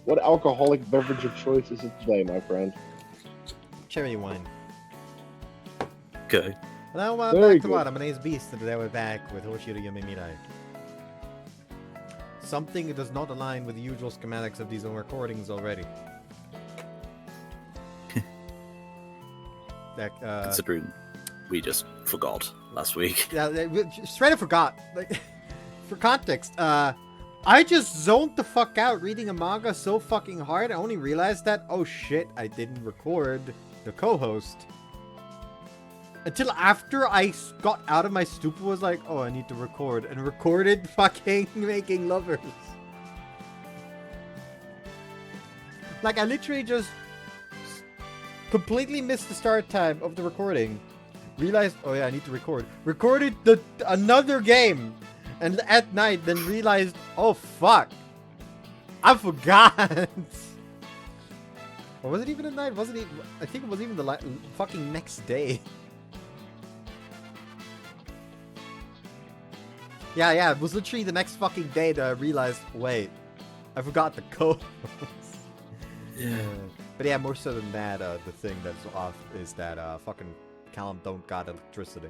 What alcoholic beverage of choice is it today, my friend? Cherry wine. Okay. Now Very back to good. what? I'm an Ace Beast, and today we're back with Hoshi Ori Yume Mirai. Something that does not align with the usual schematics of these own recordings already. Considering we just forgot last week. Yeah, straight up forgot. Like, for context, I just zoned the fuck out reading a manga so fucking hard. I only realized that, oh shit, I didn't record the co-host. Until after I got out of my stupor was like, oh, I need to record. And recorded fucking Making Lovers. Like, I literally just completely missed the start time of the recording. Realized, oh yeah, I need to record. Recorded another game. And at night, then realized, oh fuck. I forgot. Or was it even at night? Wasn't it? I think it was even the fucking next day. Yeah, it was literally the next fucking day that I realized, wait, I forgot the code. Yeah. But yeah, more so than that, the thing that's off is that fucking Callum don't got electricity.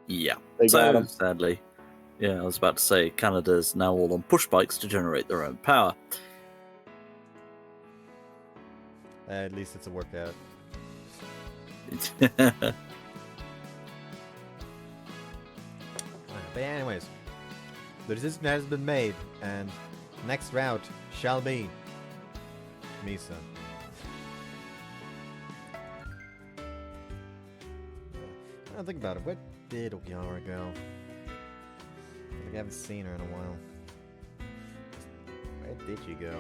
Yeah. They got So, 'em. sadly, yeah, I was about to say, Canada's now all on push bikes to generate their own power. At least it's a workout. But anyways, the decision has been made, and next route shall be Misa. I don't think about it. Where did Okiara go? I think I haven't seen her in a while. Where did you go?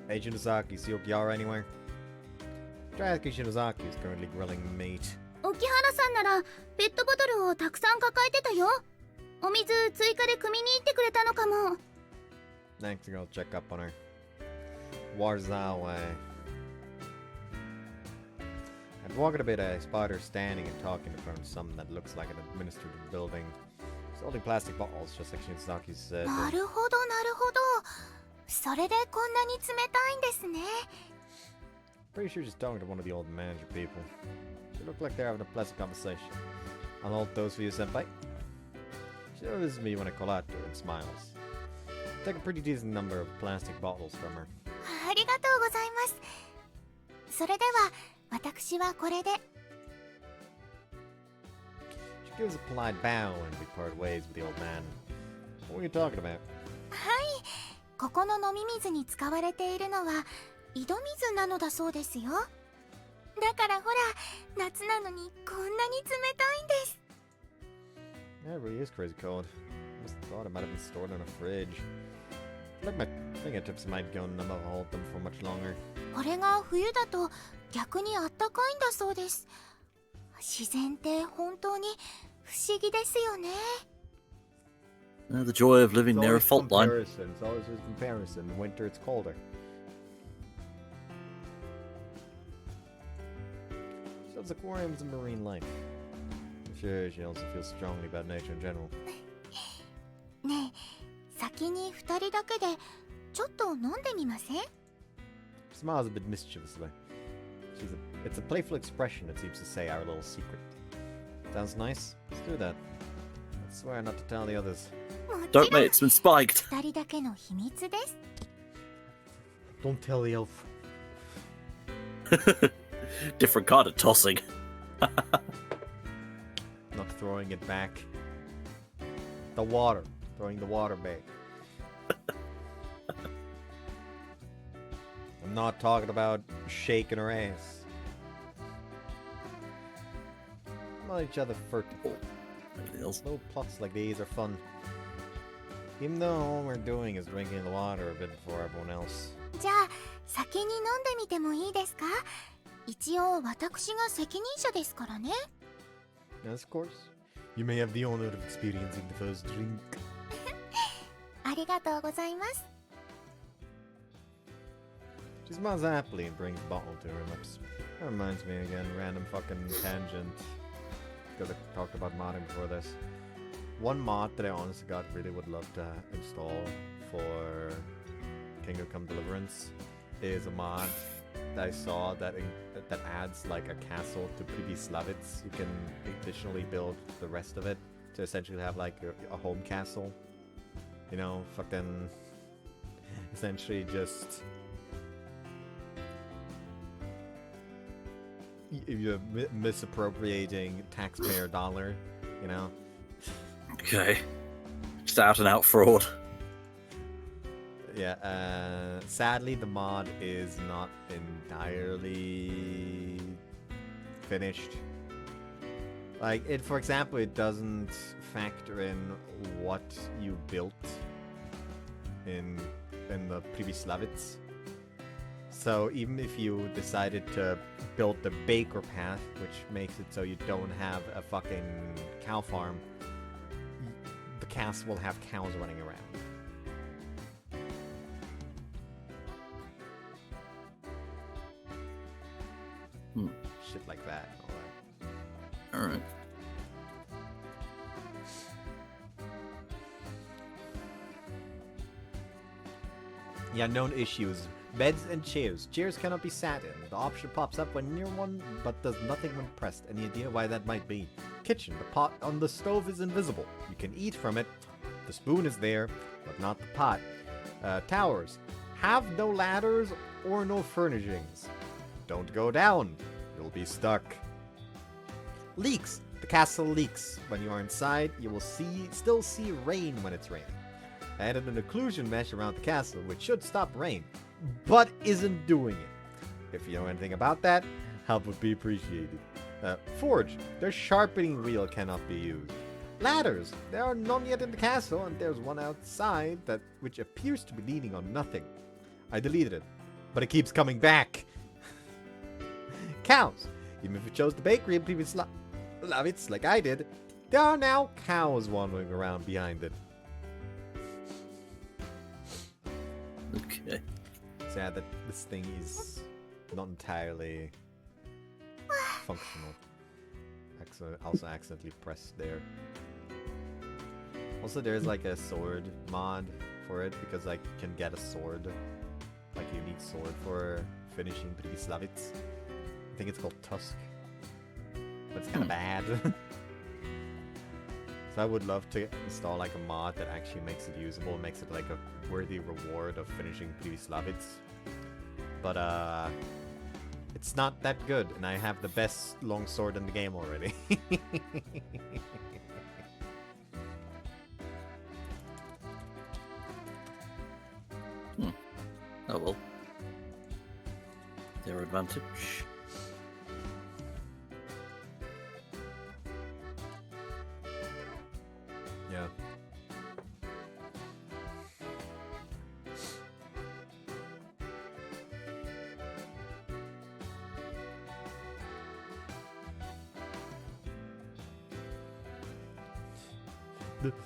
Hey Shinozaki, see Okiara anywhere? Drasky Shinozaki is currently grilling meat. 沖原さんならペットボトルをたくさん抱えてたよ。お水追加で汲みに行ってくれたのかも。 Thanks to go check up on her. Warzawa. And walking a bit, I spot her standing and talking in front of something that looks like an administrative building. She's holding plastic bottles, just like Shinozaki said. なるほどなるほど。それでこんなに冷たいんですね。 Pretty sure she's talking to one of the old manager people. They look like they're having a pleasant conversation. I'll hold those for you, senpai. She notices me when I call out to her and smiles. I take a pretty decent number of plastic bottles from her. ありがとうございます。それでは私はこれで。 She gives a polite bow and we part ways with the old man. What were you talking about? はい。ここの飲み水に使われているのは井戸水なのだそうですよ。だからほら、夏なのにこんなに冷たいんです。 Yeah, it really is crazy cold. I just thought it might have been stored in a fridge. Like my fingertips might go numb if I hold them for much longer. これが冬だと逆にあったかいんだそうです。自然って本当に不思議ですよね。 The joy of living near a fault line. It's always a comparison. In winter, it's colder. She loves aquariums and marine life. I'm sure she also feels strongly about nature in general. ねえ、先に2人だけでちょっと飲んでみません？ She smiles a bit mischievously. It's a playful expression that seems to say our little secret. Sounds nice? Let's do that. I swear not to tell the others. もち Don't ろん mate, it's been spiked. 2人だけの秘密です。 Don't tell the elf. Different kind of tossing. Not throwing it back. The water. Throwing the water back. I'm not talking about shaking her ass. Not each other for Anything else? little plots like these are fun. Even though all we're doing is drinking the water a bit before everyone else. じゃあ先に飲んでみてもいいですか？一応私が責任者ですからね。 Yes, of course. You may have the honor of experiencing the first drink. ありがとうございます。 She smiles happily and brings the bottle to her lips. That reminds me again, random fucking tangent. Because I talked about modding before this. One mod that I honestly God really would love to install for Kingdom Come Deliverance is a mod that I saw that adds like a castle to Pribyslavitz. You can additionally build the rest of it to essentially have like a home castle. You know, fucking essentially just you're misappropriating taxpayer dollar, you know. Okay. Just out and out fraud. Yeah, sadly the mod is not entirely finished. Like, for example, it doesn't factor in what you built in the Pribyslavitz. So even if you decided to build the Baker path, which makes it so you don't have a fucking cow farm, the castle will have cows running around. Shit like that and all that. Alright. Yeah, known issues. Beds and chairs. Chairs cannot be sat in. The option pops up when near one, but does nothing when pressed. Any idea why that might be? Kitchen. The pot on the stove is invisible. You can eat from it. The spoon is there, but not the pot. Towers. Have no ladders or no furnishings. Don't go down. You'll be stuck. Leaks. The castle leaks. When you are inside, you will still see rain when it's raining. I added an occlusion mesh around the castle, which should stop rain, but isn't doing it. If you know anything about that, help would be appreciated. Forge. Their sharpening wheel cannot be used. Ladders. There are none yet in the castle, and there's one outside which appears to be leaning on nothing. I deleted it, but it keeps coming back. Cows. Even if you chose the bakery in previous Lavitz like I did, there are now cows wandering around behind it. Okay. Sad that this thing is not entirely functional. Also accidentally pressed there. Also, there's like a sword mod for it because I can get a sword, like a unique sword for finishing Pribyslavitz. I think it's called Tusk, but it's kind of bad. So I would love to install like a mod that actually makes it usable, makes it like a worthy reward of finishing Pribyslavitz. But it's not that good, and I have the best longsword in the game already. Oh well. Their advantage. Yeah.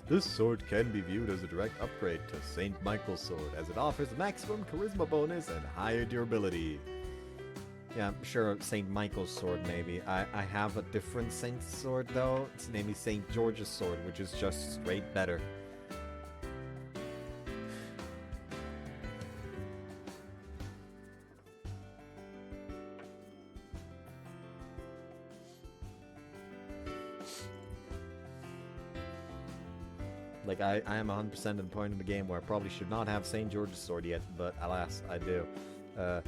This sword can be viewed as a direct upgrade to St. Michael's sword, as it offers a maximum charisma bonus and higher durability. Yeah, I'm sure St. Michael's sword maybe. I have a different Saint's sword though. It's namely St. George's sword, which is just straight better. Like, I am 100% at the point in the game where I probably should not have St. George's sword yet, but alas, I do. Oh.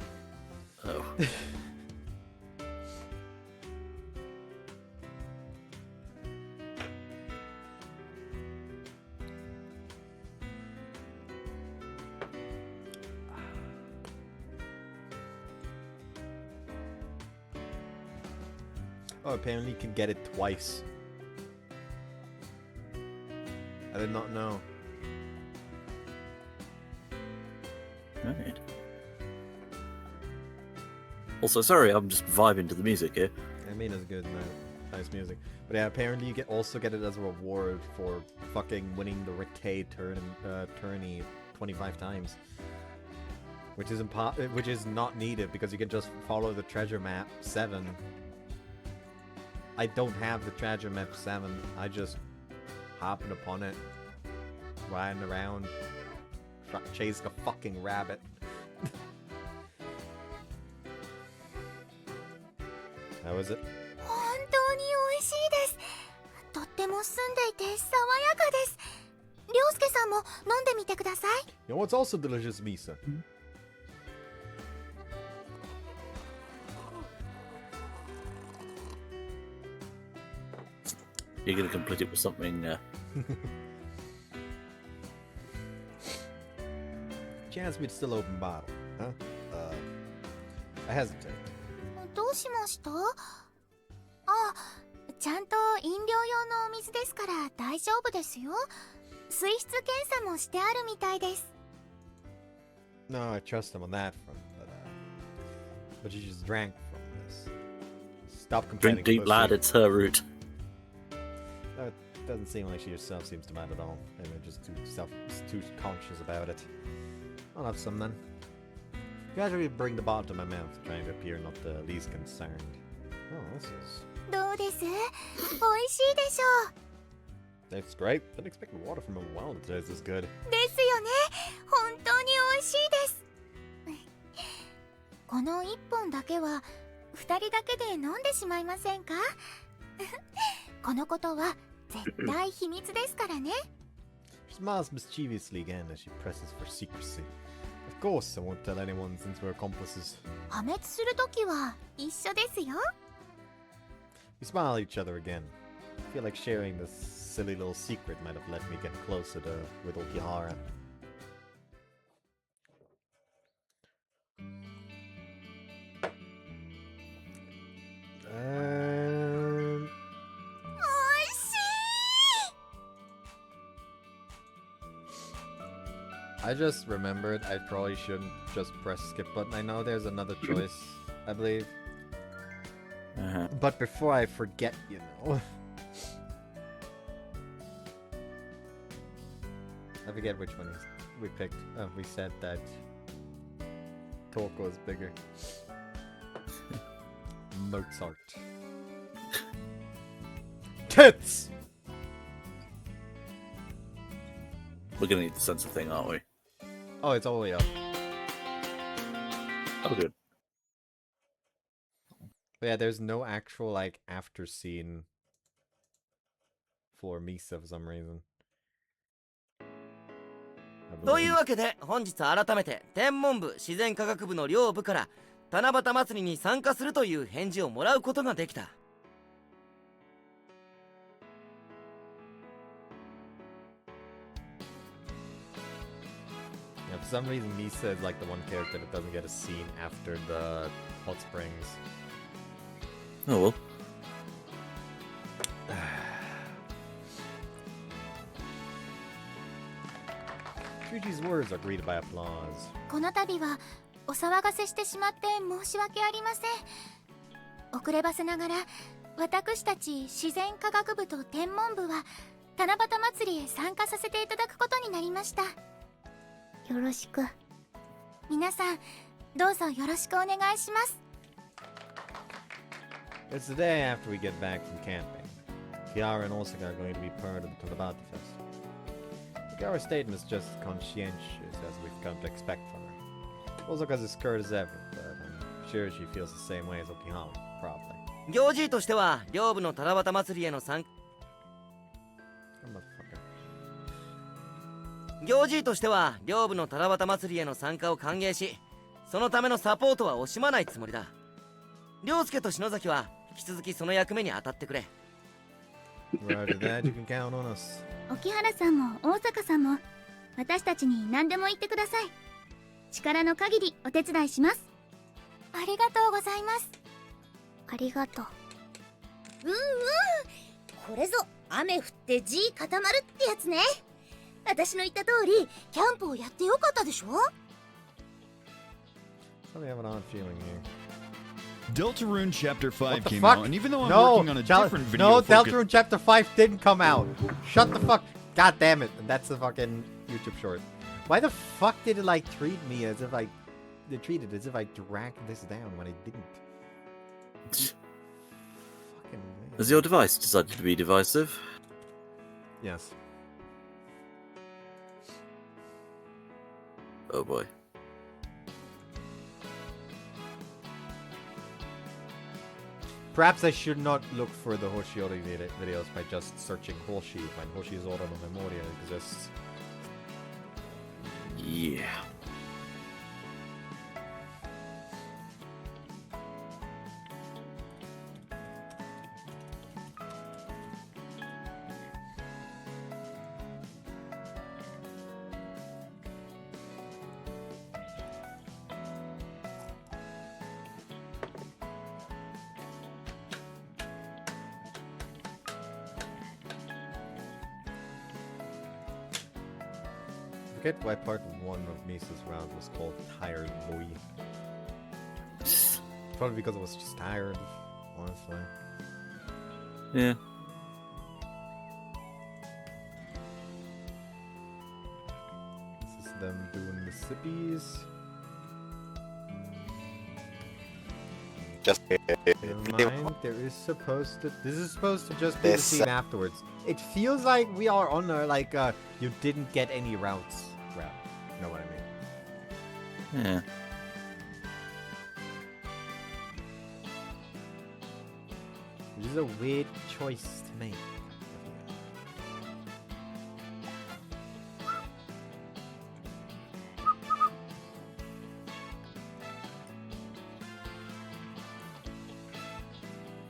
Oh, apparently you can get it twice. I did not know. Right. Also, sorry, I'm just vibing to the music here. I mean, it's good, nice music. But yeah, apparently you also get it as a reward for fucking winning the Rictet tourney 25 times. Which is not needed because you can just follow the treasure map 7. I don't have the treasure map 7. I just hopping upon it, riding around, chasing a fucking rabbit. How is it? 本当に美味しいです。とっても澄んでいて爽やかです。涼介さんも飲んでみてください。You know what's also delicious, Misa? You're going to complete it with something. Chance me to still open bottle, huh? I hesitate. どうしました？あ、ちゃんと飲料用のお水ですから大丈夫ですよ。水質検査もしてあるみたいです。No, I trust him on that front, but you just drank from this. Stop complaining. Drink deep, lad. It's her route. It doesn't seem like she herself seems to mind at all. Maybe just too conscious about it. I'll have some then. Gradually bring the bottle to my mouth, trying to appear not the least concerned. Oh, this is... どうです？美味しいでしょう。 Tastes great. Didn't expect water from a well to taste this good. ですよね。本当に美味しいです。この1本だけは2人だけで飲んでしまいませんか？このことは絶対秘密ですからね。She smiles mischievously again as she presses for secrecy. Of course, I won't tell anyone since we're accomplices. 破滅するときは一緒ですよ。We smile at each other again. I feel like sharing this silly little secret might have let me get closer with Okihara. I just remembered I probably shouldn't just press skip button. I know there's another choice, I believe. But before I forget, you know. I forget which one we picked. We said that Toko is bigger. Mozart. Tits! We're going to need the sensor thing, aren't we? Oh, it's all the way up. Oh, good. But yeah, there's no actual, like, after scene for Misa for some reason. というわけで本日改めて天文部自然科学部の両部から七夕祭りに参加するという返事をもらうことができた。Yeah, for some reason Misa is like the one character that doesn't get a scene after the hot springs. Oh well. Chuji's words are greeted by applause. この度はお騒がせしてしまって申し訳ありません。遅ればせながら私たち自然科学部と天文部は七夕祭りへ参加させていただくことになりました。よろしく。皆さんどうぞよろしくお願いします。 It's the day after we get back from camping. Kiara and Osaka are going to be part of the Tanabata Festival. Kiara's statement is just as conscientious as we've come to expect from her. Osaka's as curt as ever, but I'm sure she feels the same way as Okihama, probably. 行事としては両部の七夕祭りへの参加 Motherfucker. 行事としては両部の七夕祭りへの参加を歓迎し、そのためのサポートは惜しまないつもりだ。涼介と篠崎は引き続きその役目に当たってくれ。Roger that, you can count on us. 沖原さんも大坂さんも私たちに何でも言ってください。力の限りお手伝いします。ありがとうございます。ありがとう。これぞ雨降って地固まるってやつね。私の言った通りキャンプをやってよかったでしょ。 Something I have an odd feeling here. Deltarune Chapter 5 What the came fuck? out, and even though I'm No, working on a different video no, focus... Deltarune Chapter 5 didn't come out. Shut the fuck. God damn it. And that's the fucking YouTube short. Why the fuck did it like treat me as if I... They treated it as if I dragged this down when I didn't. Fucking weird. Has your device decided to be divisive? Yes. Oh boy. Perhaps I should not look for the Hoshi Ori videos by just searching Hoshi when Hoshi's Oro no Memoria exists. Yeah. I forget why part 1 of Misa's round was called Tired Boy. Probably because I was just tired, honestly. Yeah. This is them doing the sippies. Just Never mind, there is supposed to... This is supposed to just be the This, scene afterwards. It feels like we are on a, like, you didn't get any routes route. You know what I mean? Yeah. This is a weird choice to make.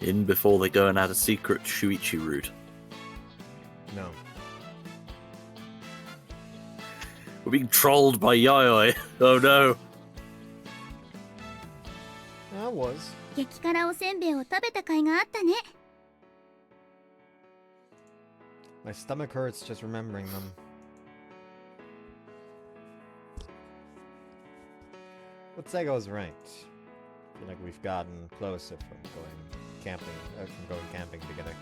In before they go and add a secret Shuichi route. No. We're being trolled by Yayoi. Oh no. I was. 激辛おせんべいを食べた甲斐があったね。 My stomach hurts just remembering them. But Sego's right. I feel like we've gotten closer from going camping together.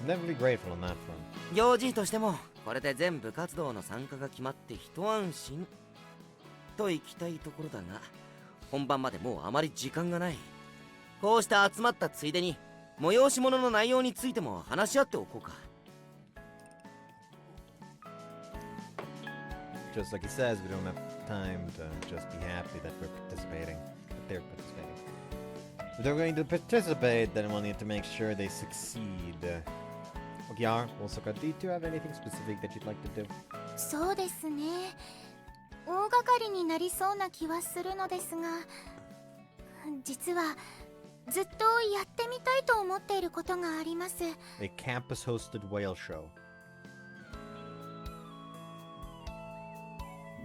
I'm definitely grateful on that front. 行事としてもこれで全部活動の参加が決まって一安心と行きたいところだが、本番までもうあまり時間がない。こうして集まったついでに催し物の内容についても話し合っておこうか。 Just like he says, we don't have time to just be happy that we're participating. That they're participating. If they're going to participate, then we'll need to make sure they succeed. Okiar, Osaka, do you have anything specific that you'd like to do? そうですね。大掛かりになりそうな気はするのですが、実はずっとやってみたいと思っていることがあります。 A campus-hosted whale show.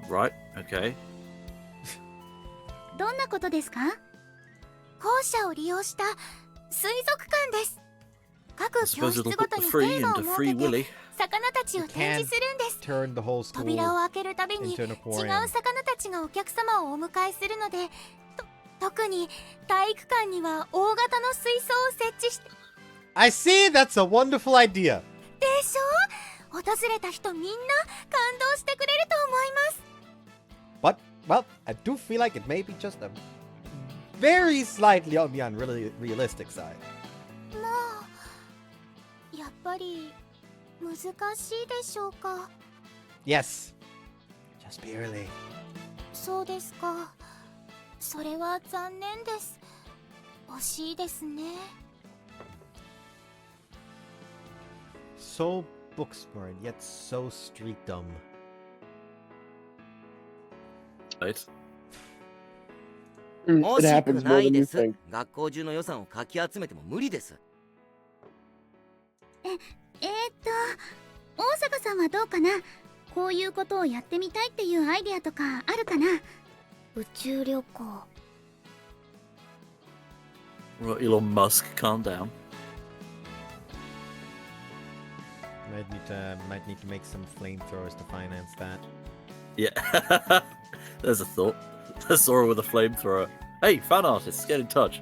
Right, okay. どんなことですか？校舎を利用した水族館です。各 I 教 suppose 室 it'll ご put と the に free テーマを into 設 Free けて Willy. 魚たちを展示するんです。 Turn the whole school 扉を開けるたびに into 違 an う aquarium. 魚たちがお客様をお迎えするので、特に体育館には大型の水槽を設置して。 I see! That's a wonderful idea! でしょ？訪れた人みんな感動してくれると思います。 But, well, I do feel like it may be just a very slightly on the unrealistic side. もうやっぱり難しいでしょうか。 Yes. Just barely. そうですか。それは残念です。惜しいですね。 So book smart, yet so street dumb. Right. It 惜しく happens な more い than で you す think.。学校中の予算をかき集めても無理です。大坂さんはどうかな？こういうことをやってみたいっていうアイデアとかあるかな？宇宙旅行。 Right, Elon Musk, calm down. Might need to make some flamethrowers to finance that. Yeah. There's a thought. Sora with a flamethrower. Hey, fan artists, get in touch.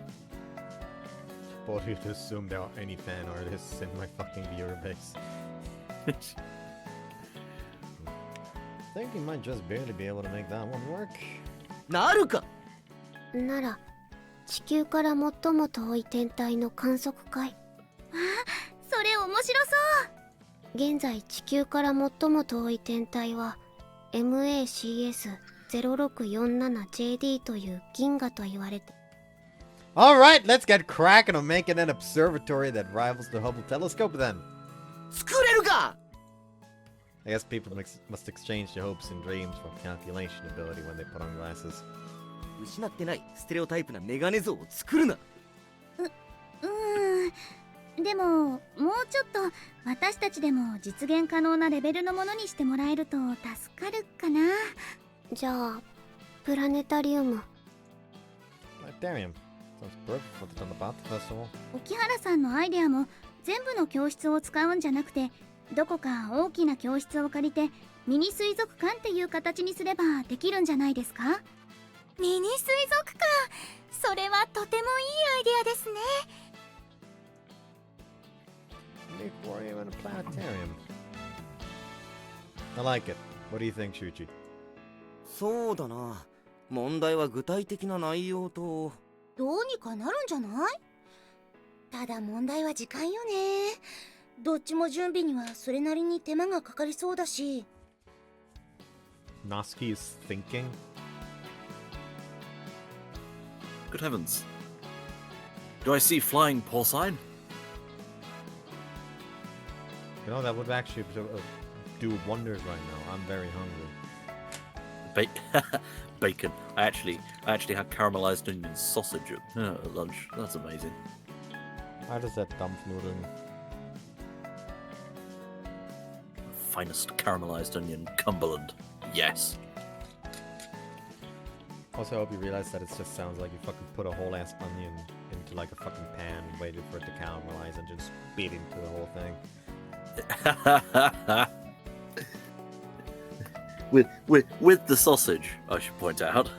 Both you to assume there are any fan artists in my fucking viewer base. I think you might just barely be able to make that one work. なるか。なら地球から最も遠い天体の観測会。それ面白そう。現在地球から最も遠い天体は MACS 0647JD という銀河と言われて。 Alright, let's get cracking on making an observatory that rivals the Hubble telescope then. 作れるか。 I guess people must exchange their hopes and dreams for calculation ability when they put on glasses. 失ってないステレオタイプなメガネ像を作るな。でももうちょっと私たちでも実現可能なレベルのものにしてもらえると助かるかな。じゃあプラネタリウム。 Planetarium. Sounds perfect for the Thunderbolt Festival. 沖原さんのアイデアも全部の教室を使うんじゃなくて、どこか大きな教室を借りてミニ水族館っていう形にすればできるんじゃないですか。ミニ水族館、それはとてもいいアイデアですね。 An aquarium and a planetarium. I like it. What do you think, Shuchi? そうだな。問題は具体的な内容と。どうにかなるんじゃない？ただ問題は時間よね。どっちも準備にはそれなりに手間がかかりそうだし。 Noski is thinking. Good heavens. Do I see flying porcine? You know, that would actually do wonders right now. I'm very hungry. Bacon. I actually had caramelized onion sausage at lunch. That's amazing. How does that Dampfnudeln? Finest caramelized onion, Cumberland. Yes. Also, I hope you realize that it just sounds like you fucking put a whole ass onion into like a fucking pan, waited for it to caramelize, and just spit into the whole thing. with the sausage, I should point out.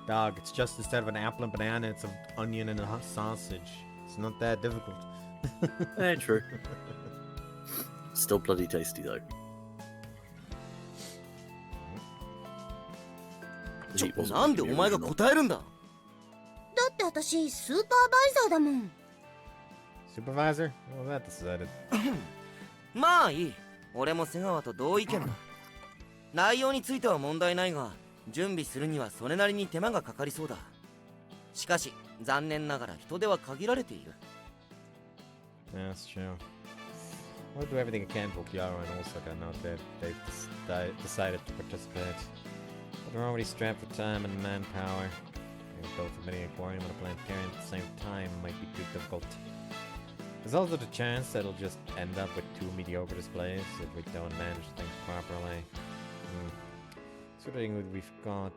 Dog, it's just instead of an apple and banana, it's an onion and a sausage. It's not that difficult. True. Still bloody tasty though. なんでお前が答えるんだ。だって私スーパーバイザーだもん。 Supervisor? Well, that decided. まあいい。俺も瀬川と同意見だ。内容については問題ないが、準備するにはそれなりに手間がかかりそうだ。しかし残念ながら人手は限られている。 Yeah, that's true. We'll do everything I can for Kiara and Osaka now that they've decided to participate. But they're already strapped for time and manpower. Doing both a mini aquarium and a planetarium at the same time might be too difficult. There's also the chance that it'll just end up with two mediocre displays if we don't manage things properly. Considering what we've got,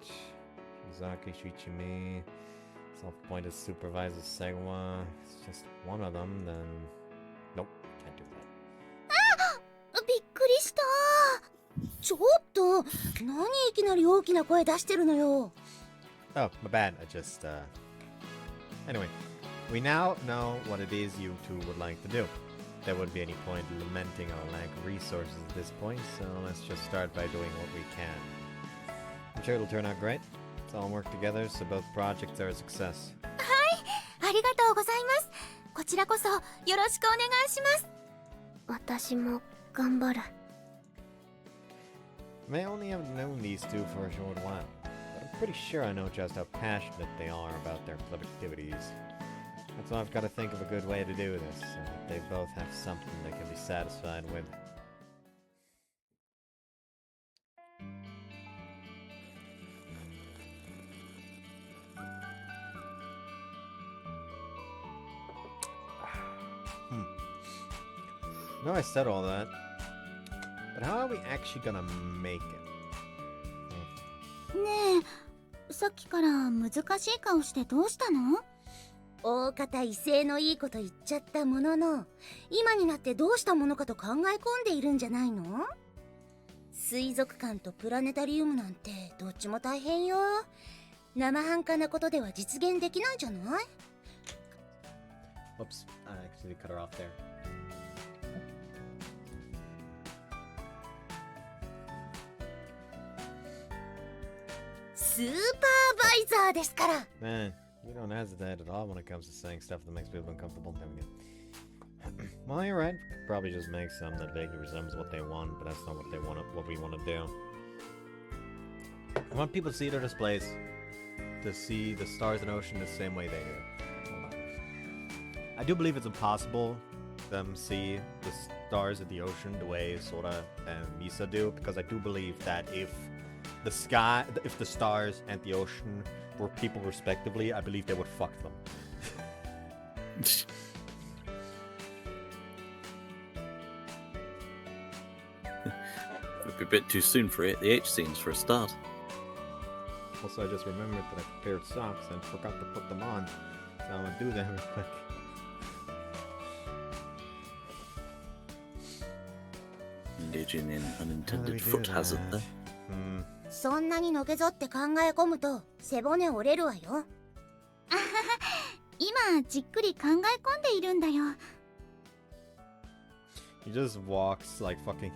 Shizaki, Shichimi, self-appointed supervisor Segwa, it's just one of them, then nope, can't do that. びっくりした。ちょっと何いきなり大きな声出してるのよ。 Oh, my bad. I just, Anyway, we now know what it is you two would like to do. There wouldn't be any point lamenting our lack of resources at this point, so let's just start by doing what we can. I'm sure it'll turn out great. Let's all work together so both projects are a success. ありがとうございます。こちらこそよろしくお願いします。私も頑張る。 I may only have known these two for a short while, but I'm pretty sure I know just how passionate they are about their activities. That's why I've got to think of a good way to do this, so that they both have something they can be satisfied with. No, I said all that. But how are we actually gonna make it? ねえ、さっきから難しい顔してどうしたの？大方威勢のいいこと言っちゃったものの、今になってどうしたものかと考え込んでいるんじゃないの？水族館とプラネタリウムなんてどっちも大変よ。生半可なことでは実現できないじゃない？ Oops, I actually cut her off there. Super バイザーですから。 Man, you don't hesitate at all when it comes to saying stuff that makes people uncomfortable. Well, you're right. Probably just make some that vaguely resembles what they want, but that's not what they want. What we want to do. I want people to see their displays, to see the stars and ocean the same way they do. Hold on. I do believe it's impossible them see the stars of the ocean the way Sora and Misa do, because I do believe that if the stars and the ocean were people respectively, I believe they would fuck them. It'd be a bit too soon for it. The H scenes for a start. Also, I just remembered that I prepared socks and forgot to put them on, so I'm gonna do that real quick. Engaging in unintended foot hazard there. そんなにのけぞって考え込むと背骨折れるわよ。今じっくり考え込んでいるんだよ。 He just walks like fucking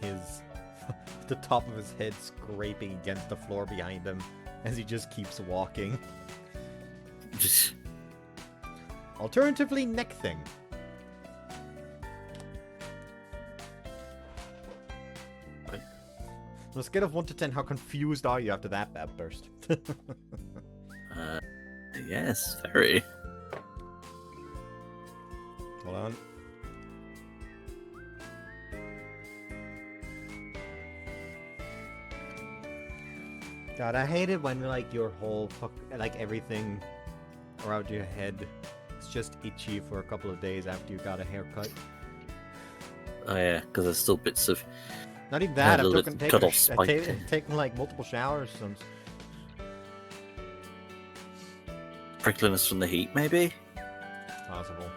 the top of his head scraping against the floor behind him as he just keeps walking. Alternatively, neck thing. On a scale of 1 to 10, how confused are you after that burst? Yes, very. Hold on. God, I hate it when like your whole like everything around your head is just itchy for a couple of days after you got a haircut. Oh yeah, because there's still bits of. Not even that. I've taken like multiple showers since. Prickliness from the heat, maybe? Possible.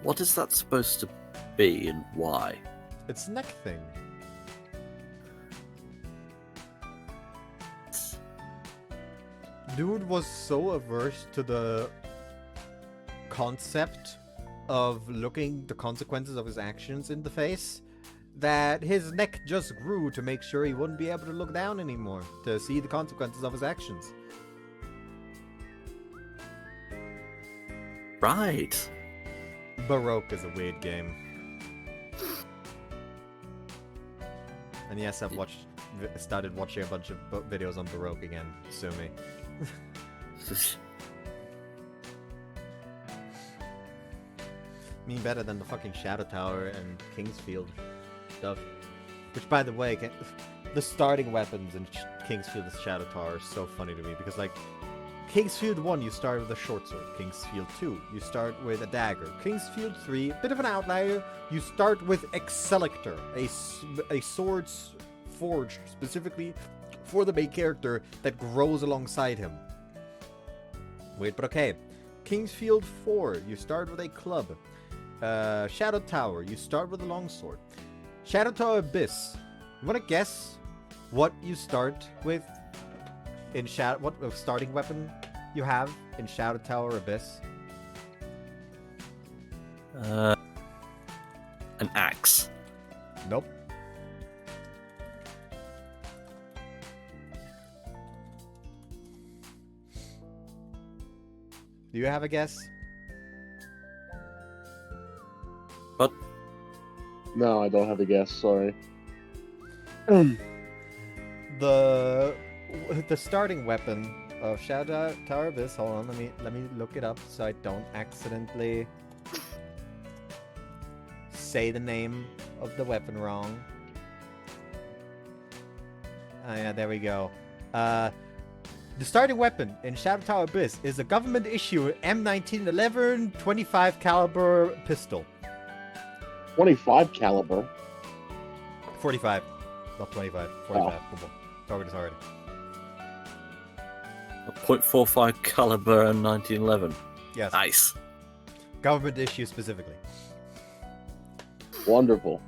What is that supposed to be and why? It's neck thing. Dude was so averse to the concept of looking the consequences of his actions in the face that his neck just grew to make sure he wouldn't be able to look down anymore to see the consequences of his actions. Right. Baroque is a weird game. And yes, I've started watching a bunch of videos on Baroque again. Sue me. Me better than the fucking Shadow Tower and Kingsfield stuff. Which, by the way, the starting weapons in Kingsfield and Shadow Tower are so funny to me because, like, Kingsfield 1, you start with a short sword. Kingsfield 2, you start with a dagger. Kingsfield 3, a bit of an outlier, you start with Excelictor, a sword forged specifically for the main character that grows alongside him. Wait, but okay. Kingsfield 4, you start with a club. Shadow Tower, you start with a longsword. Shadow Tower Abyss, you wanna guess what you start with in what starting weapon you have in Shadow Tower Abyss? An axe. Nope. Do you have a guess? What? No, I don't have a guess. Sorry. The starting weapon of Shadow Tower Abyss. Hold on, let me look it up so I don't accidentally say the name of the weapon wrong. Oh yeah, there we go. The starting weapon in Shadow Tower Abyss is a government issue M1911 25 caliber pistol. 25 caliber. 45, not 25. 45. Oh. Target is already. A .45 caliber and 1911. Yes. Nice. Government issue specifically. Wonderful.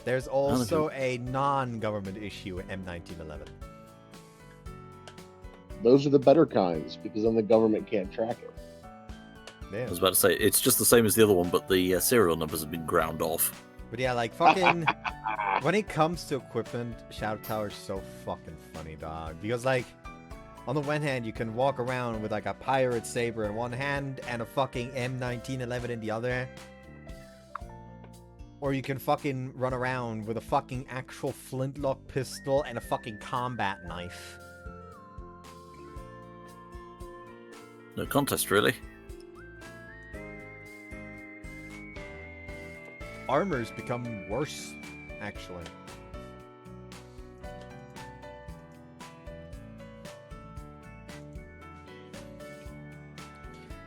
There's also a non-government issue M1911. Those are the better kinds because then the government can't track it. Yeah. I was about to say, it's just the same as the other one, but the serial numbers have been ground off. But yeah, like fucking when it comes to equipment, Shadow Tower is so fucking funny, dog. Because like on the one hand, you can walk around with like a pirate saber in one hand and a fucking M1911 in the other. Or you can fucking run around with a fucking actual flintlock pistol and a fucking combat knife. No contest, really. Armors become worse, actually.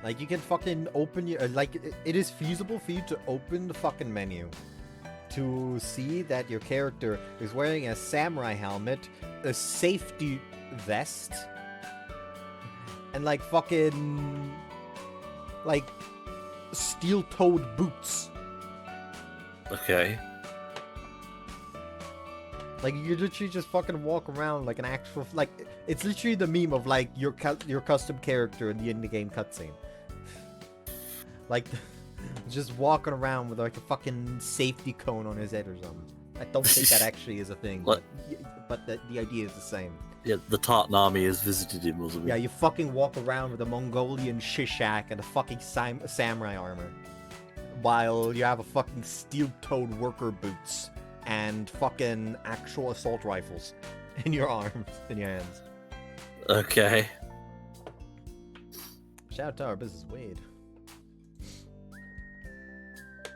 Like, you can fucking open your... Like, it is feasible for you to open the fucking menu to see that your character is wearing a samurai helmet, a safety vest, and, like, fucking... Like, steel-toed boots. Okay. Like, you literally just fucking walk around like an actual... Like, it's literally the meme of, like, your custom character in the in-the-game cutscene. Like, just walking around with, like, a fucking safety cone on his head or something. I don't think that actually is a thing. What? But the idea is the same. Yeah, the Tartan army has visited him or something. Yeah, you fucking walk around with a Mongolian shishak and a fucking samurai armor. While you have a fucking steel-toed worker boots and fucking actual assault rifles in your arms, in your hands. Okay. Shadow Tower business weird.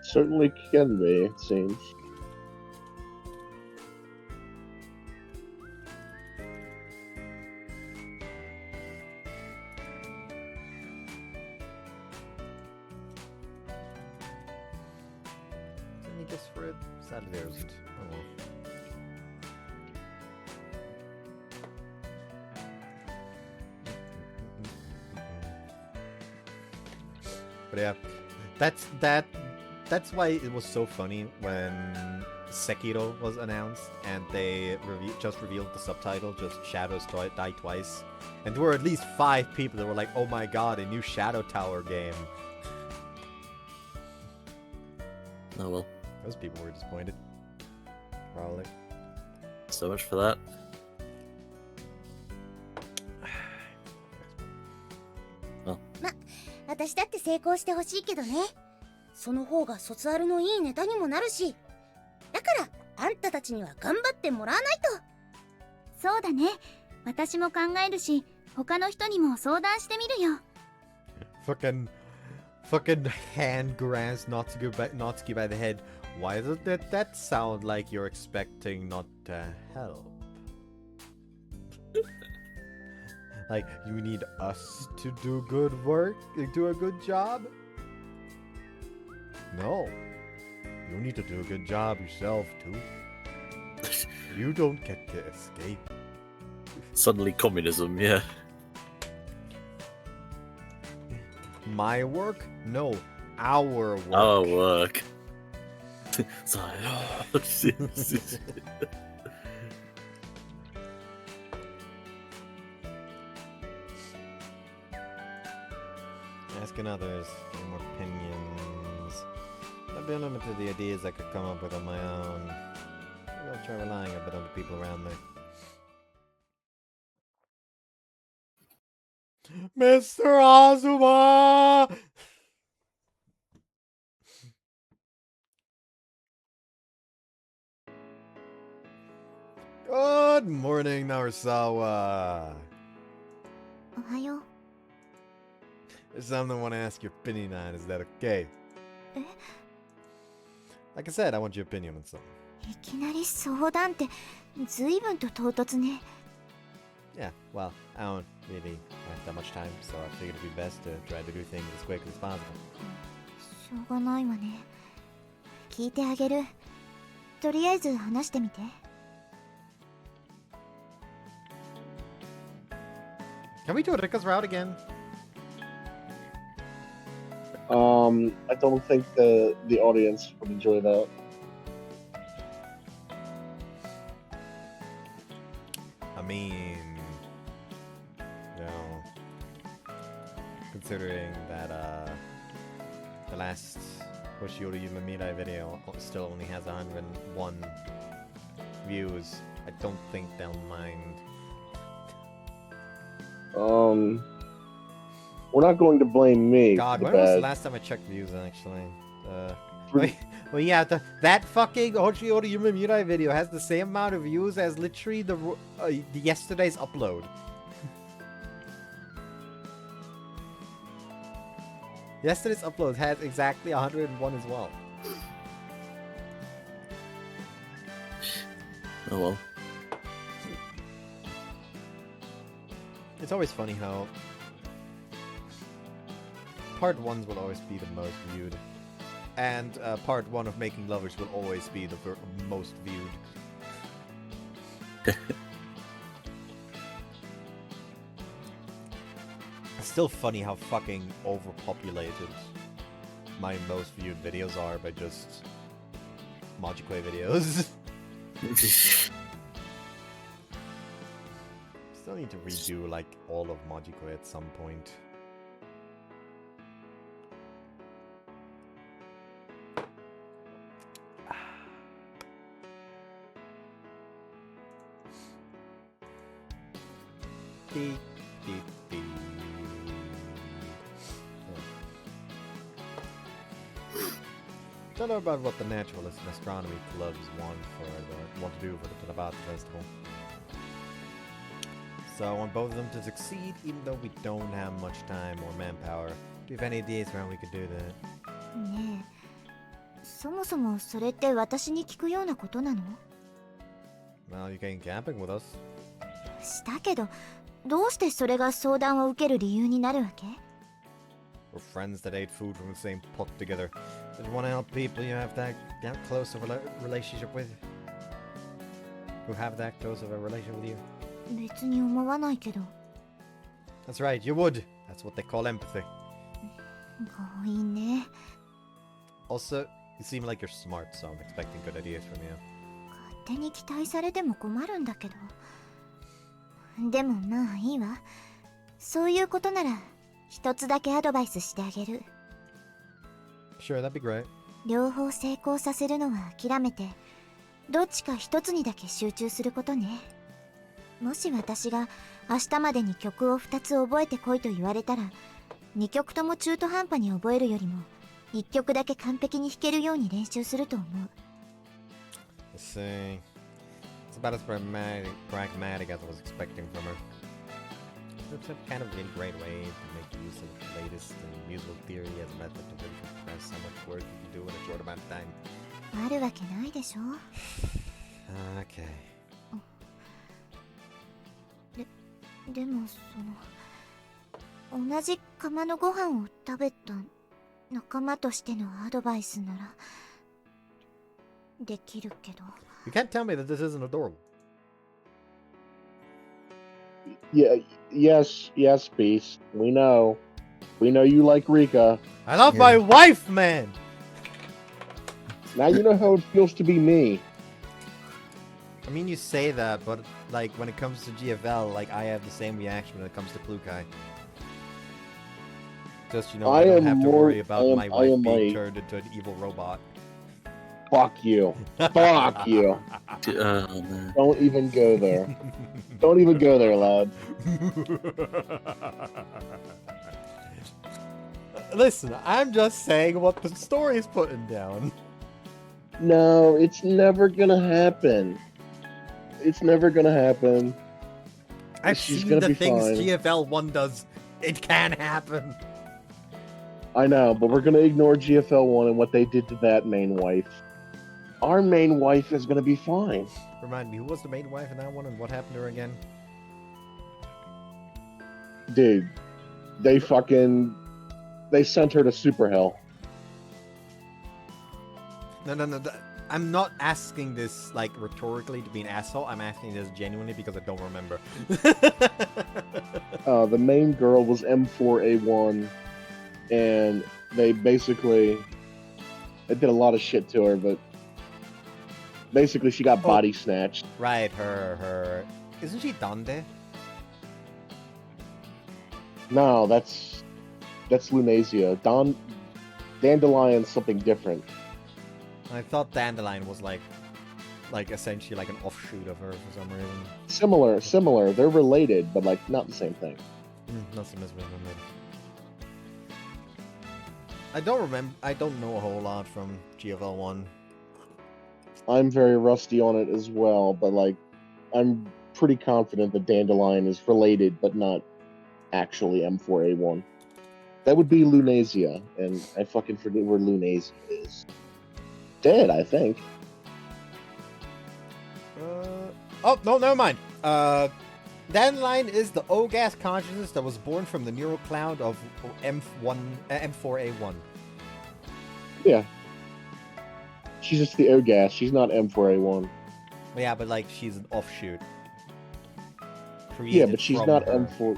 Certainly can be, it seems. Any guess for it? Sadly, there isn't. Oh well. But yeah, that's why it was so funny when Sekiro was announced and they just revealed the subtitle, just Shadows Die Twice. And there were at least 5 people that were like, oh my god, a new Shadow Tower game. Oh well. Those people were disappointed. Probably. So much for that. 私だって成功してほしいけどね。その方が卒アルのいいネタにもなるし。だからあんたたちには頑張ってもらわないと。そうだね。私も考えるし、他の人にも相談してみるよ。Fucking hand grasp Natsuki by the head. Why does that sound like you're expecting not to help? Like, you need us to do good work? Do a good job? No. You need to do a good job yourself, too. You don't get to escape. Suddenly communism, yeah. My work? No. Our work. Our work. So, Asking others, getting more opinions. I've been limited to the ideas I could come up with on my own. Maybe I'll try relying a bit on the people around me. Mr. Azuma! Good morning, Narasawa. おはよう。 There's something I want to ask your opinion on. Is that okay? え? Like I said, I want your opinion on something. いきなり相談って随分と唐突ね。 Yeah, well, I don't really have that much time, so I figured it'd be best to try to do things as quickly as possible. しょうがないわね。聞いてあげる。とりあえず話してみて。 Can we do Rika's route again? I don't think the audience would enjoy that. I mean, considering that the last Hoshi Ori Yume Mirai video still only has 101 views, I don't think they'll mind. We're not going to blame me. God, for when the was the bad. last time I checked views, actually? Three- Well, yeah, that fucking Hoshi Ori Yume Mirai video has the same amount of views as literally the yesterday's upload. Yesterday's upload had exactly 101 as well. Oh well. It's always funny how part 1s will always be the most viewed, and part 1 of Making Lovers will always be the most viewed. It's still funny how fucking overpopulated my most viewed videos are by just Majikwe videos. Still need to redo like all of Majikwe at some point. Beep, beep, beep. Don't know about what the naturalist and astronomy clubs want to do for the Tanabata Festival. So I want both of them to succeed, even though we don't have much time or manpower. Do you have any ideas for how we could do that? ねえ、そもそもそれって私に聞くようなことなの？ Well, you came camping with us. したけど、どうしてそれが相談を受ける理由になるわけ？ We're friends that ate food from the same pot together. Just want to help people you have that close of a relationship with. Who have that close of a relationship with you. 別に思わないけど。 That's right, you would. That's what they call empathy. 強引ね。 Also, you seem like you're smart, so I'm expecting good ideas from you. 勝手に期待されても困るんだけど。でもまあいいわ。そういうことなら一つだけアドバイスしてあげる。 Sure, that'd be great. 両方成功させるのは諦めて、どっちか一つにだけ集中することね。もし私が明日までに曲を2つ覚えてこいと言われたら、2曲とも中途半端に覚えるよりも1曲だけ完璧に弾けるように練習すると思う。 Let's see. It's about as pragmatic as I was expecting from her. It's a kind of really great way to make use of the latest in musical theory as a method to really compress how much work you can do in a short amount of time. あるわけないでしょ。 Okay. でも同じ釜のご飯を食べた仲間としてのアドバイスならできるけど。 You can't tell me that this isn't adorable. Yeah, yes, Beast. We know you like Rika. I love my wife, man! Now you know how it feels to be me. I mean, you say that, but like when it comes to GFL, like I have the same reaction when it comes to Plukai. Just I don't have to worry about my wife being turned into an evil robot. Fuck you. Fuck you. Oh, man. Don't even go there. Don't even go there, lad. Listen, I'm just saying what the story is putting down. No, it's never gonna happen. It's never gonna happen. I've She's seen gonna the be things fine. GFL 1 does. It can happen. I know, but we're gonna ignore GFL 1 and what they did to that main wife. Our main wife is gonna be fine. Remind me, who was the main wife in that one and what happened to her again? Dude, they sent her to super hell. No. I'm not asking this like rhetorically to be an asshole. I'm asking this genuinely because I don't remember. The main girl was M4A1, and They basically did a lot of shit to her, but basically she got body snatched. Right, her... Isn't she Dande? No, that's Lunasia. Dandelion's something different. I thought Dandelion was like essentially like an offshoot of her for some reason. Similar. They're related, but like not the same thing. Not so much. I don't remember. I don't know a whole lot from GFL 1. I'm very rusty on it as well, but like I'm pretty confident that Dandelion is related, but not actually M4A1. That would be Lunasia, and I fucking forget where Lunasia is. Dead, I think. Oh, no, never mind. Dandelion is the O-gas consciousness that was born from the neural cloud of M4A1. Yeah. She's just the O-gas. She's not M4A1. Yeah, but like she's an offshoot. Yeah, but she's not M4.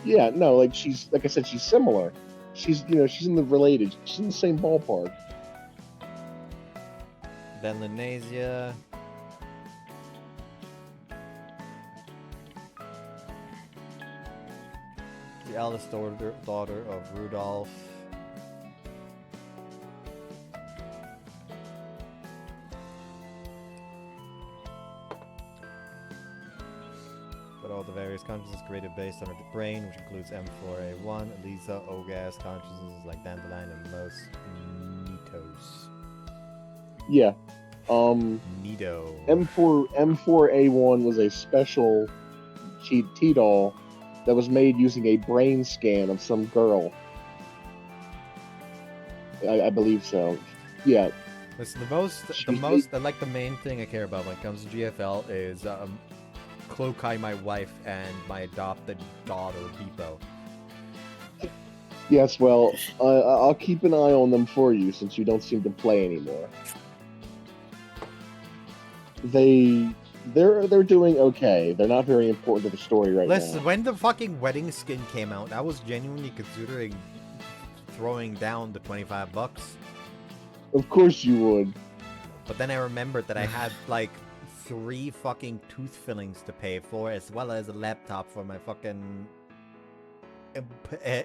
Yeah, no, like she's, like I said, she's similar. She's, she's in the related. She's in the same ballpark. Then Lunasia. The eldest daughter of Rudolph. But all the various consciousnesses created based on her brain, which includes M4A1, Elisa, O-gas consciousnesses like Dandelion, and most Nitos. Yeah. Nito. M4A1 was a special T-doll that was made using a brain scan of some girl. I believe so. Yeah. Listen, the main thing I care about when it comes to GFL is Clokai, my wife, and my adopted daughter, Beepo. Yes, well, I'll keep an eye on them for you since you don't seem to play anymore. They're doing okay. They're not very important to the story right now. Listen, when the fucking wedding skin came out, I was genuinely considering throwing down the $25. Of course you would. But then I remembered that I had like 3 fucking tooth fillings to pay for, as well as a laptop for my fucking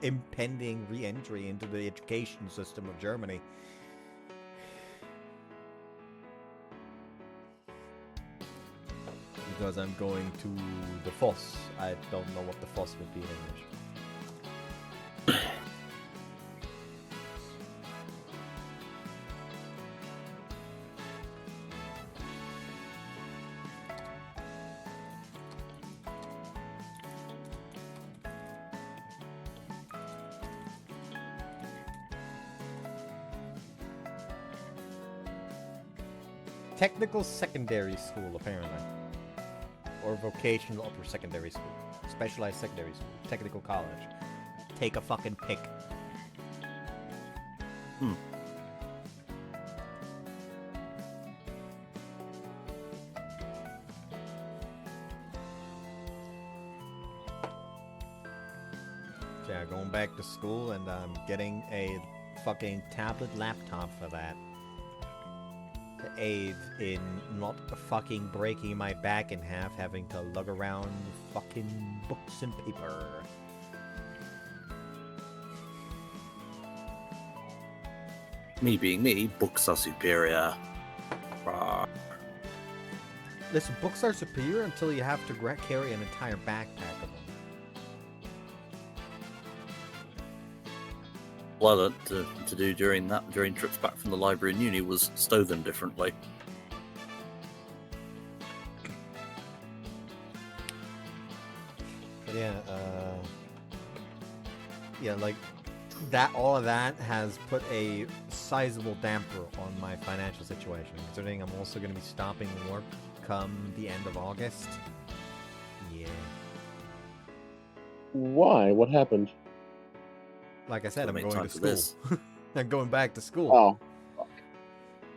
impending re-entry into the education system of Germany. Because I'm going to the Foss. I don't know what the Foss would be in English. Technical secondary school, apparently. Or vocational upper secondary school. Specialized secondary school. Technical college. Take a fucking pick. Yeah, going back to school, and I'm getting a fucking tablet laptop for that. To aid in not fucking breaking my back in half, having to lug around fucking books and paper. Me being me, books are superior. Listen, books are superior until you have to carry an entire backpack of them. Well, to do during trips back from the library and uni was stow them differently. But yeah, like that. All of that has put a sizable damper on my financial situation, considering I'm also going to be stopping work come the end of August. Yeah. Why? What happened? Like I said, I'm going to school. This. I'm going back to school. Oh,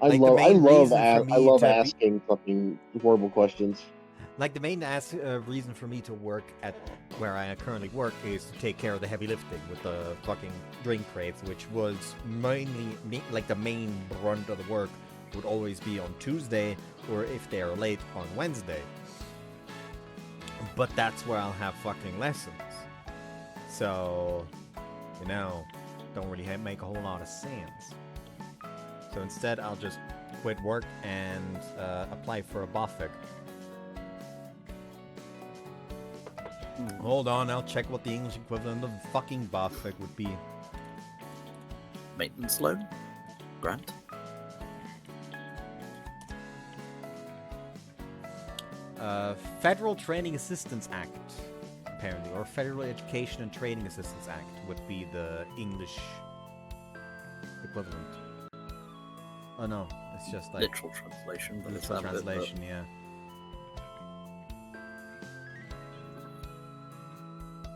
I Like, love the main reason for me I love to asking fucking horrible questions. Like the main reason for me to work at where I currently work is to take care of the heavy lifting with the fucking drink crates, which was mainly like the main brunt of the work would always be on Tuesday, or if they are late, on Wednesday. But that's where I'll have fucking lessons. So, you know, don't really make a whole lot of sense. So instead, I'll just quit work and apply for a BOFIC. Hold on, I'll check what the English equivalent of fucking BOFIC would be. Maintenance loan? Grant? Federal Training Assistance Act, apparently, or Federal Education and Training Assistance Act would be the English equivalent. Oh no, it's just like literal translation. But literal translation, yeah.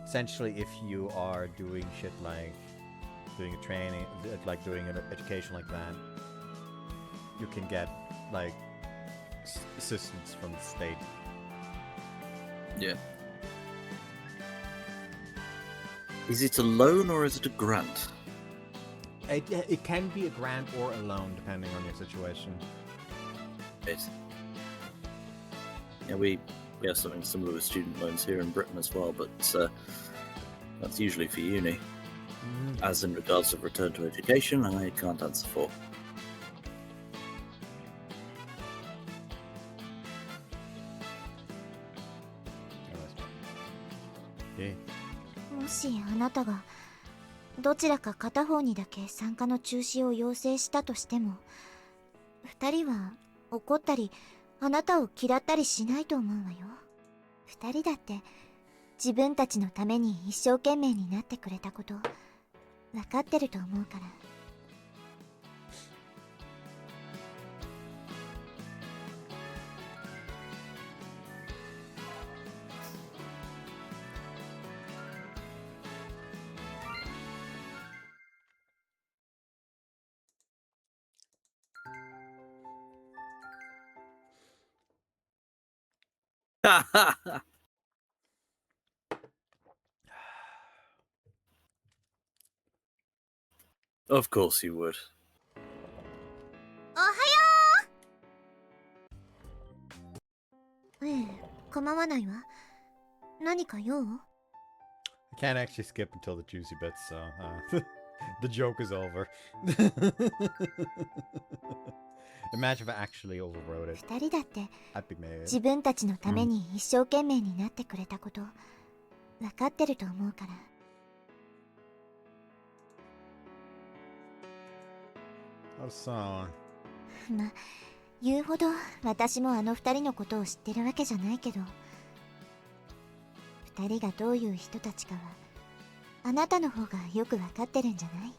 Essentially, if you are doing shit like doing a training, like doing an education like that, you can get like assistance from the state. Yeah. Is it a loan or is it a grant? It can be a grant or a loan, depending on your situation. It. Yeah, we have something similar with student loans here in Britain as well, but that's usually for uni. Mm-hmm. As in regards of return to education, I can't answer for. Okay. もしあなたがどちらか片方にだけ参加の中止を要請したとしても、二人は怒ったりあなたを嫌ったりしないと思うわよ。二人だって自分たちのために一生懸命になってくれたこと分かってると思うから。Of course you would. おはよええ、構わないわ。何か用？ I can't actually skip until the juicy bits, so the joke is over. Imagine if I actually overwrote it. 二人だって I'd be mad. 自分たちのために一生懸命になってくれたこと分かってると思うから。Oh, so. ま、言うほど私もあの二人のことを知ってるわけじゃないけど、二人がどういう人たちかはあなたの方がよく分かってるんじゃない？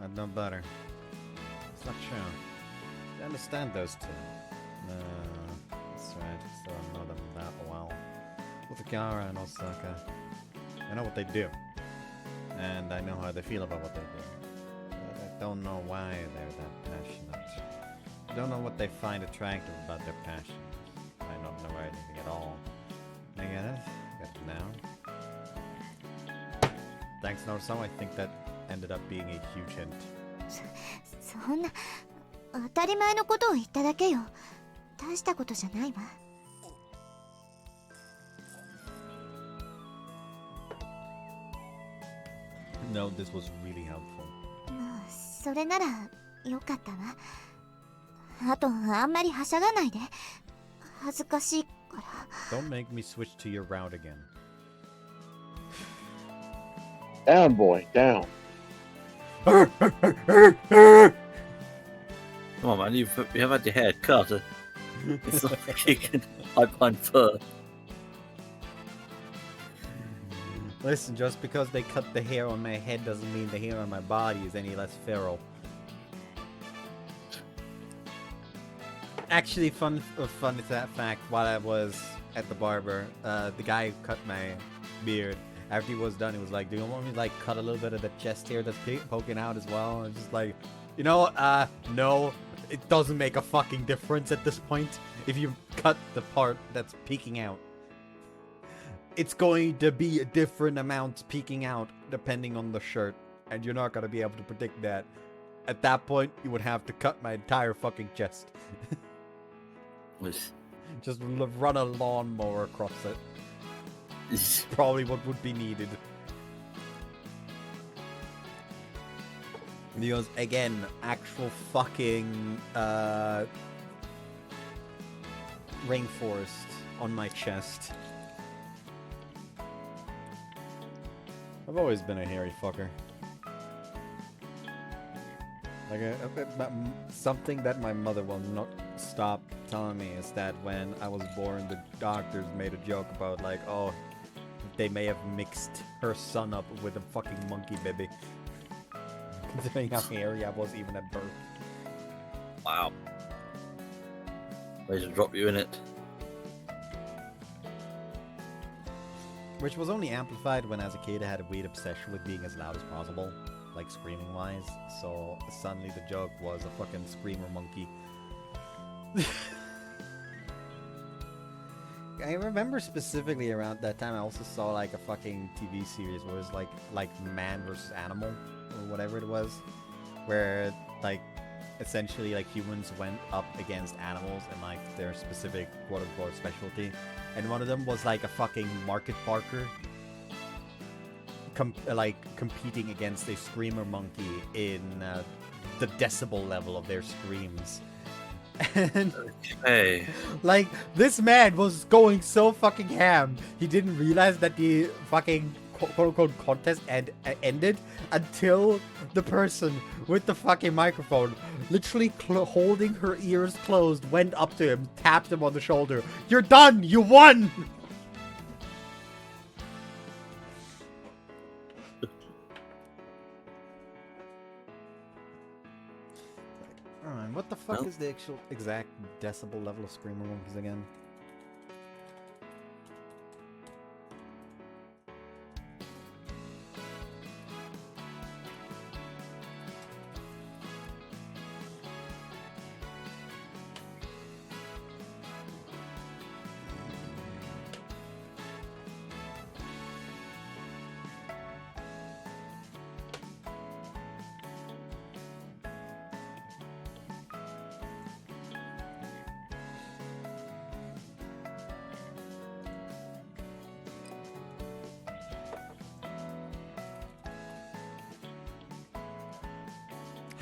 I'd know better. It's not true. I understand those two. No, that's right. So I know them that well. With Akara and Osaka, I know what they do, and I know how they feel about what they do. But I don't know why they're that passionate. I don't know what they find attractive about their passion. I don't know anything at all. I get it. Get it now. Thanks, Naruto. I think that ended up being a huge hint. そんな当たり前のことを言っただけよ。大したことじゃないわ。No, this was really helpful. まあそれならよかったわ。あとあんまりはしゃがないで。恥ずかしいから。 Don't make me switch to your route again. Down, boy, down. Come on, man, you have had your hair cut. It's not like you can hide behind fur. Listen, just because they cut the hair on my head doesn't mean the hair on my body is any less feral. Actually, fun is that fact. While I was at the barber, the guy who cut my beard, after he was done, he was like, "Do you want me to like cut a little bit of the chest hair that's poking out as well?" And just like, you know, no. it doesn't make a fucking difference at this point if you cut the part that's peeking out. It's going to be a different amount peeking out depending on the shirt, and you're not going to be able to predict that. At that point, you would have to cut my entire fucking chest. Just run a lawnmower across it. Probably what would be needed. Because, again, actual fucking rainforest on my chest. I've always been a hairy fucker. Like, something that my mother will not stop telling me is that when I was born, the doctors made a joke about, like, oh, they may have mixed her son up with a fucking monkey baby. Considering how hairy I was even at birth. Wow. They should drop you in it. Which was only amplified when, as a kid, I had a weird obsession with being as loud as possible, like screaming-wise. So suddenly the joke was a fucking screamer monkey. I remember specifically around that time I also saw like a fucking TV series where it was like man versus animal or whatever it was, where like essentially like humans went up against animals and like their specific quote unquote specialty, and one of them was like a fucking market barker competing against a screamer monkey in the decibel level of their screams. And hey, like this man was going so fucking ham, he didn't realize that the fucking quote-unquote contest ended until the person with the fucking microphone, literally holding her ears closed, went up to him, tapped him on the shoulder. "You're done! You won!" Alright, what the fuck is the actual exact decibel level of screamer monkeys again?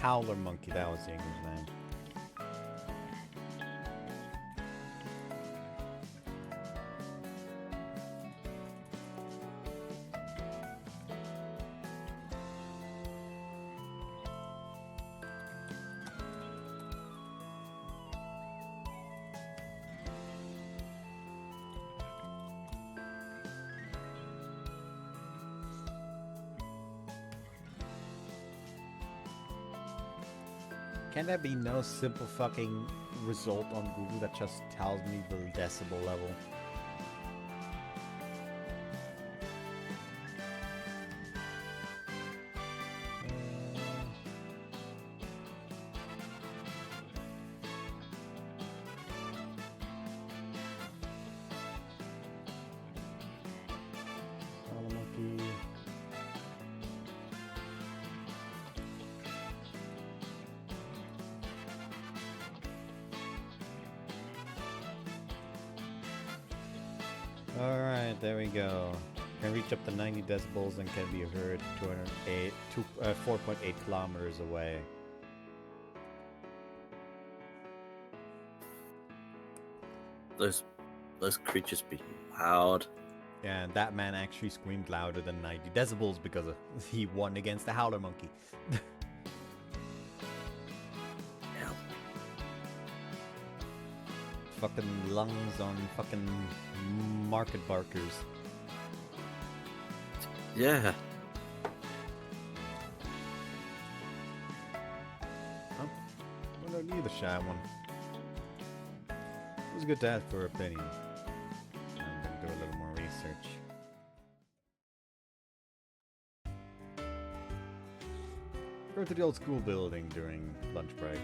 Howler monkey, that was the English name. Can there be no simple fucking result on Google that just tells me the decibel level? Alright, there we go. Can reach up to 90 decibels and can be heard 4.8 kilometers away. Those creatures be loud. Yeah, and that man actually screamed louder than 90 decibels because he won against the howler monkey. Fucking lungs on fucking market barkers. Yeah. Oh, I don't need the shy one. It was good to ask for opinion. I'm gonna do a little more research. Go to the old school building during lunch break.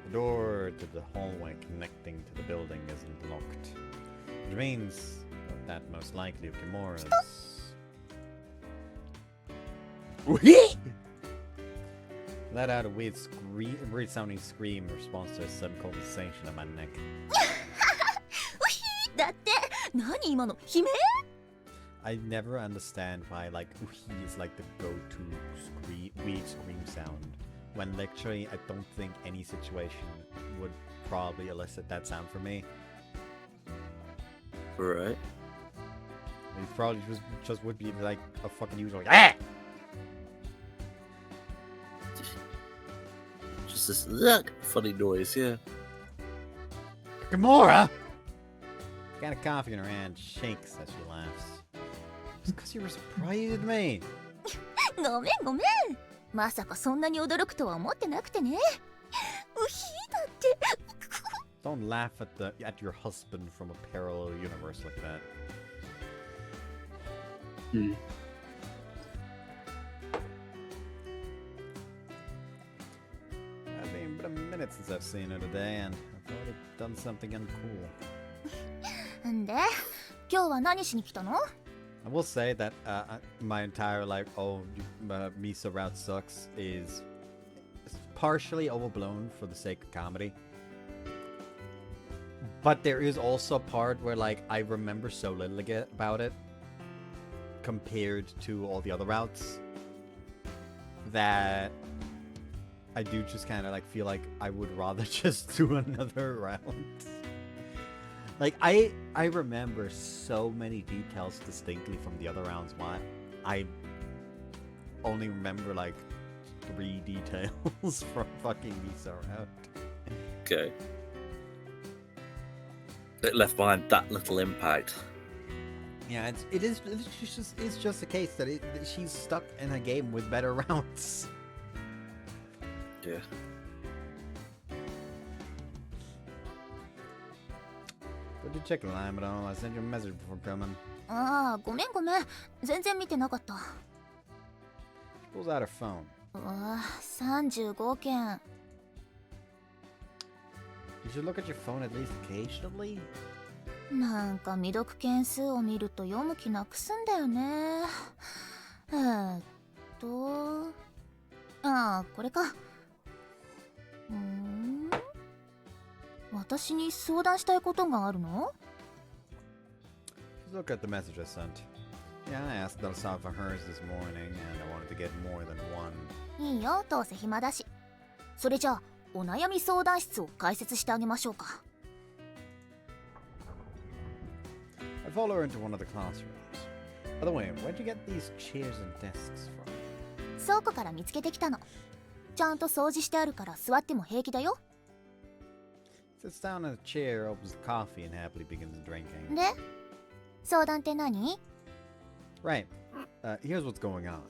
The door to the hallway connecting to the building isn't locked. Which means that most likely Kimura's... let out a weird sounding scream in response to a sudden conversation on my neck. だって何今の悲鳴 I never understand why like uhi is like the go-to weird scream sound. When literally I don't think any situation would probably elicit that sound from me. Right. It probably just would be like a fucking usual like, ah! Just this yuck, funny noise, yeah. Kimura! Got a coffee in her hand, shakes as she laughs. Just because you were surprised at me. ごめんごめんまさかそんなに驚くとは思ってなくてねうひだって Don't laugh at your husband from a parallel universe like that. It's been a minute since I've seen her today, and I thought I'd done something uncool. んで今日は何しに来たの I will say that my entire like, Misa-Route sucks is partially overblown for the sake of comedy. But there is also a part where like I remember so little about it compared to all the other routes that I do just kind of like feel like I would rather just do another route. Like, I remember so many details distinctly from the other rounds. Why I only remember, like, 3 details from fucking Misa-Route. Okay. It left behind that little impact. Yeah, it's just a case that she's stuck in a game with better rounds. Yeah. Did you check the line at all? I sent you a message before coming. ああごめんごめん全然見てなかった She pulls out her phone. うわ35件 You should look at your phone at least occasionally. なんか未読件数を見ると読む気なくすんだよねああこれか私に相談したいことがあるの Look at the message I sent. Yeah, I asked Delsal for hers this morning, and I wanted to get more than one. いいよどうせ暇だしそれじゃあお悩み相談室を開設してあげましょうか I follow her into one of the classrooms. By the way, where'd you get these chairs and desks from? 倉庫から見つけてきたのちゃんと掃除してあるから座っても平気だよ Sits down in a chair, opens the coffee, and happily begins drinking. で相談って何 Right. Here's what's going on.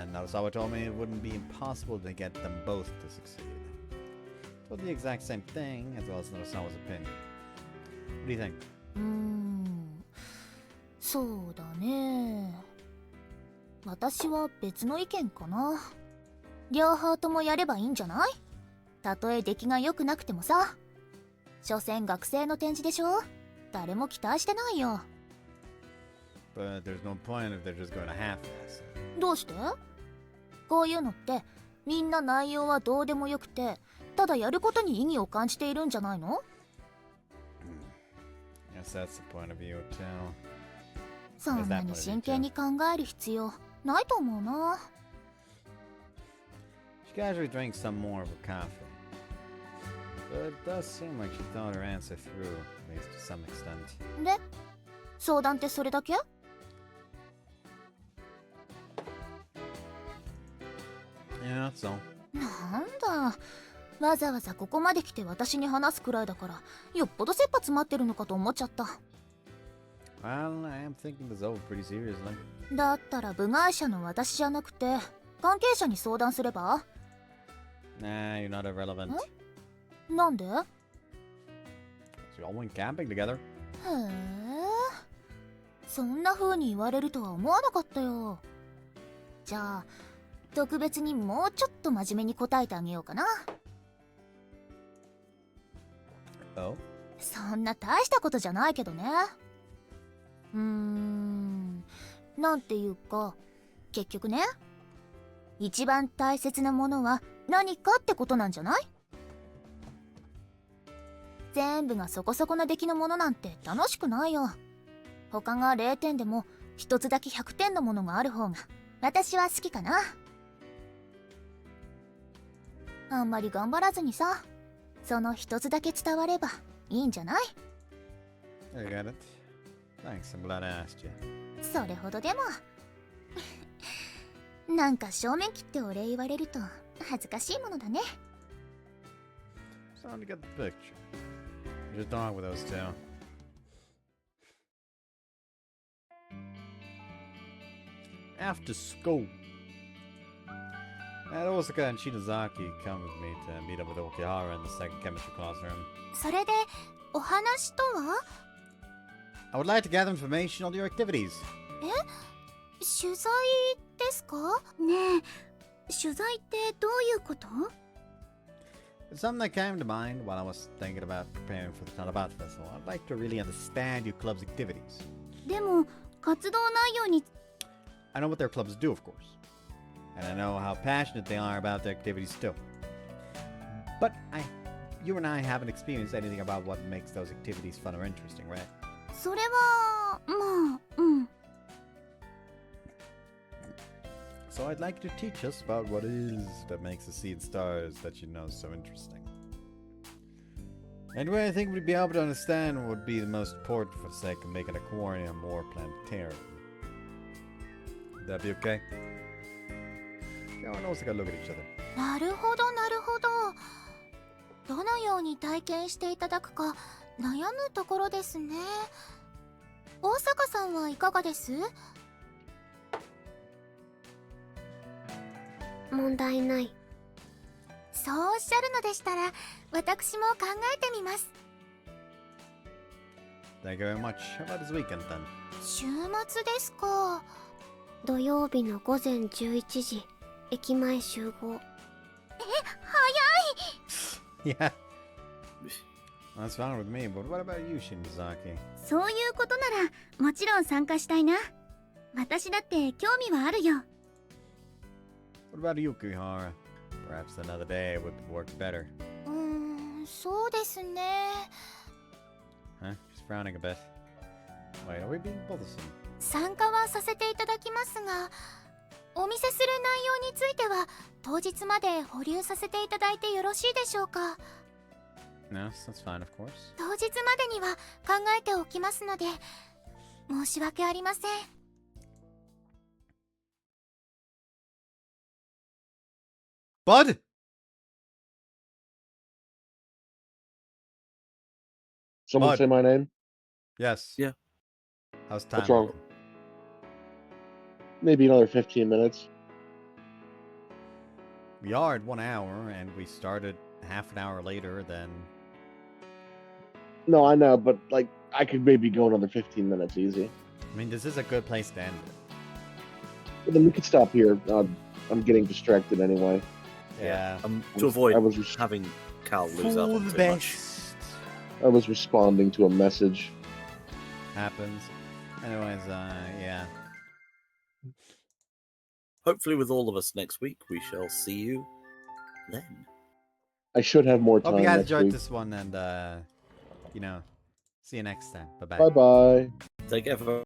And Narasawa told me it wouldn't be impossible to get them both to succeed. Told the exact same thing, as well as Narasawa's opinion. What do you think? そうだね私は別の意見かな両方ともやればいいんじゃないたとえ出来が良くなくてもさ所詮学生の展示でしょ誰も期待してないよ But there's no point if they're just going to half-ass it. どうしてこういうのってみんな内容はどうでもよくてただやることに意義を感じているんじゃないの Yes, that's the point of view, too. そんなに真剣に考える必要ないと思うな She casually drinks some more of her coffee. But it does seem like she thought her answer through, at least to some extent. で相談ってそれだけ Yeah, that's all. なんだわざわざここまで来て私に話すくらいだからよっぽど切羽詰まってるのかと思っちゃった Well, I am thinking this over pretty seriously. だったら部外者の私じゃなくて関係者に相談すれば Nah, you're not irrelevant. なんで So you all went camping together. へえそんな風に言われるとは思わなかったよじゃあ特別にもうちょっと真面目に答えてあげようかな。Oh? そんな大したことじゃないけどね。なんていうか、結局ね、一番大切なものは何かってことなんじゃない？全部がそこそこな出来のものなんて楽しくないよ。他が0点でも一つだけ100点のものがある方が私は好きかな。あんまり頑張らずにさ、その一つだけ伝わればいいんじゃない？ I got it. Thanks, I'm glad I asked you. それほどでも。なんか正面切ってお礼言われると恥ずかしいものだね。 It's time to get the picture. Just talk with those two. After school. And Osaka and Shinozaki come with me to meet up with Okihara in the second chemistry classroom. それでお話とは？ I would like to gather information on your activities. 取材ですか？ねえ、取材ってどういうこと？ It's something that came to mind while I was thinking about preparing for the Tanabat Festival. I'd like to really understand your club's activities. でも活動内容に I know what their clubs do, of course. And I know how passionate they are about their activities too. But you and I haven't experienced anything about what makes those activities fun or interesting, right? それはまあSo I'd like you to teach us about what it is that makes the sea and stars that you know so interesting. And where I think we'd be able to understand what would be the most important for the sake of making an aquarium more planetarium. Would that be okay? Everyone also gotta look at each other. なるほどなるほど。どのように体験していただくか悩むところですね。大坂さんはいかがです？問題ない。そうおっしゃるのでしたら私も考えてみます。 Thank you very much. How about this weekend then? 週末ですか。土曜日の午前11時、駅前集合。Yeah. That's fine with me, but what about you, Shinozaki? そういうことならもちろん参加したいな。私だって興味はあるよ。 What about you, Kuihara? Perhaps another day would work better. そうですね。 Huh? She's frowning a bit. Wait, are we being bothersome? 参加はさせていただきますが、お見せする内容については当日まで保留させていただいてよろしいでしょうか。 No, that's fine, of course. 当日までには考えておきますので申し訳ありません。 Bud! Someone Bud. say my name? Yes. Yeah. How's time? What's wrong? Maybe another 15 minutes. We are at 1 hour, and we started half an hour later than... No, I know, but like I could maybe go another 15 minutes easy. I mean, this is a good place to end it. But then we could stop here. I'm getting distracted anyway. Yeah. To avoid I was having Cal lose out For on the too much. best. I was responding to a message. Happens. Anyways, yeah. Hopefully with all of us next week, we shall see you then. I should have more time Hope you guys next enjoyed week. this one, and, see you next time. Bye-bye. Bye-bye. Take care, everyone.